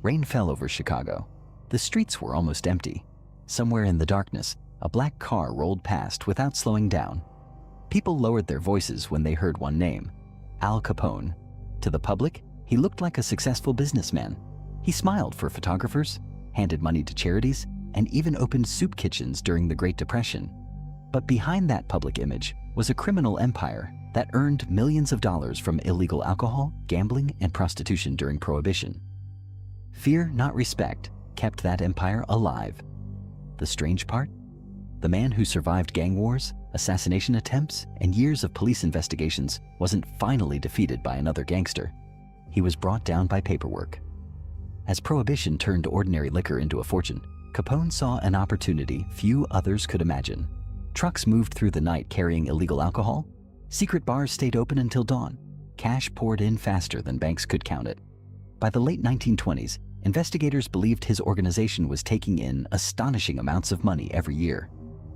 Rain fell over Chicago. The streets were almost empty. Somewhere in the darkness, a black car rolled past without slowing down. People lowered their voices when they heard one name, Al Capone. To the public, he looked like a successful businessman. He smiled for photographers, handed money to charities, and even opened soup kitchens during the Great Depression. But behind that public image was a criminal empire that earned millions of dollars from illegal alcohol, gambling, and prostitution during Prohibition. Fear, not respect, kept that empire alive. The strange part? The man who survived gang wars, assassination attempts, and years of police investigations wasn't finally defeated by another gangster. He was brought down by paperwork. As Prohibition turned ordinary liquor into a fortune, Capone saw an opportunity few others could imagine. Trucks moved through the night carrying illegal alcohol. Secret bars stayed open until dawn. Cash poured in faster than banks could count it. By the late 1920s, investigators believed his organization was taking in astonishing amounts of money every year.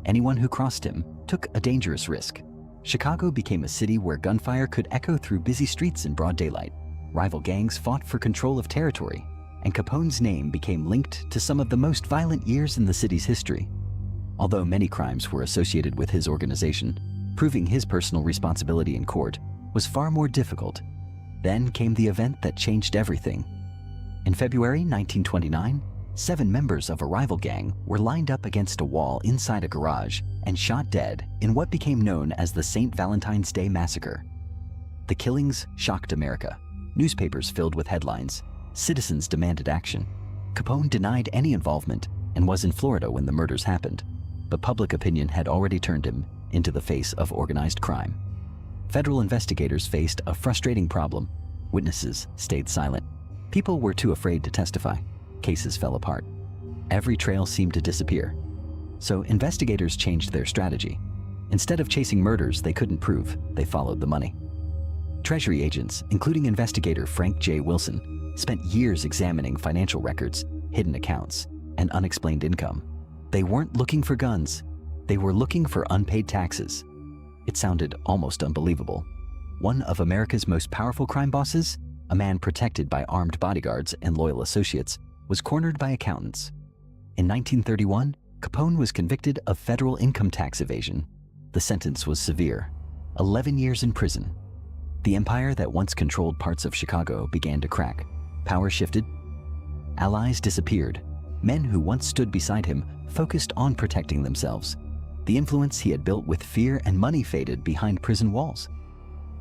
Anyone who crossed him took a dangerous risk. Chicago became a city where gunfire could echo through busy streets in broad daylight. Rival gangs fought for control of territory, and Capone's name became linked to some of the most violent years in the city's history. Although many crimes were associated with his organization, proving his personal responsibility in court was far more difficult. Then came the event that changed everything. In February 1929, 7 members of a rival gang were lined up against a wall inside a garage and shot dead in what became known as the St. Valentine's Day Massacre. The killings shocked America. Newspapers filled with headlines. Citizens demanded action. Capone denied any involvement and was in Florida when the murders happened, but public opinion had already turned him into the face of organized crime. Federal investigators faced a frustrating problem. Witnesses stayed silent. People were too afraid to testify. Cases fell apart. Every trail seemed to disappear. So investigators changed their strategy. Instead of chasing murders they couldn't prove, they followed the money. Treasury agents, including investigator Frank J. Wilson, spent years examining financial records, hidden accounts, and unexplained income. They weren't looking for guns. They were looking for unpaid taxes. It sounded almost unbelievable. One of America's most powerful crime bosses, a man protected by armed bodyguards and loyal associates, was cornered by accountants. In 1931, Capone was convicted of federal income tax evasion. The sentence was severe, 11 years in prison. The empire that once controlled parts of Chicago began to crack. Power shifted. Allies disappeared. Men who once stood beside him focused on protecting themselves. The influence he had built with fear and money faded behind prison walls.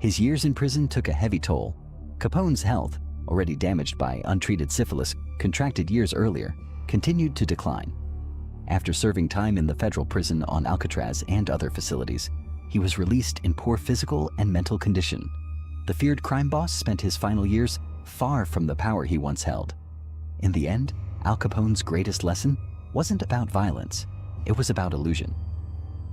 His years in prison took a heavy toll. Capone's health, already damaged by untreated syphilis contracted years earlier, continued to decline. After serving time in the federal prison on Alcatraz and other facilities, he was released in poor physical and mental condition. The feared crime boss spent his final years far from the power he once held. In the end, Al Capone's greatest lesson wasn't about violence, it was about illusion.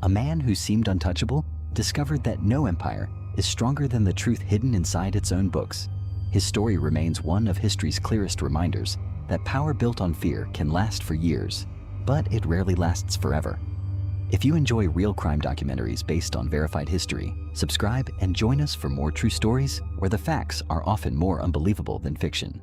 A man who seemed untouchable discovered that no empire is stronger than the truth hidden inside its own books. His story remains one of history's clearest reminders that power built on fear can last for years, but it rarely lasts forever. If you enjoy real crime documentaries based on verified history, subscribe and join us for more true stories where the facts are often more unbelievable than fiction.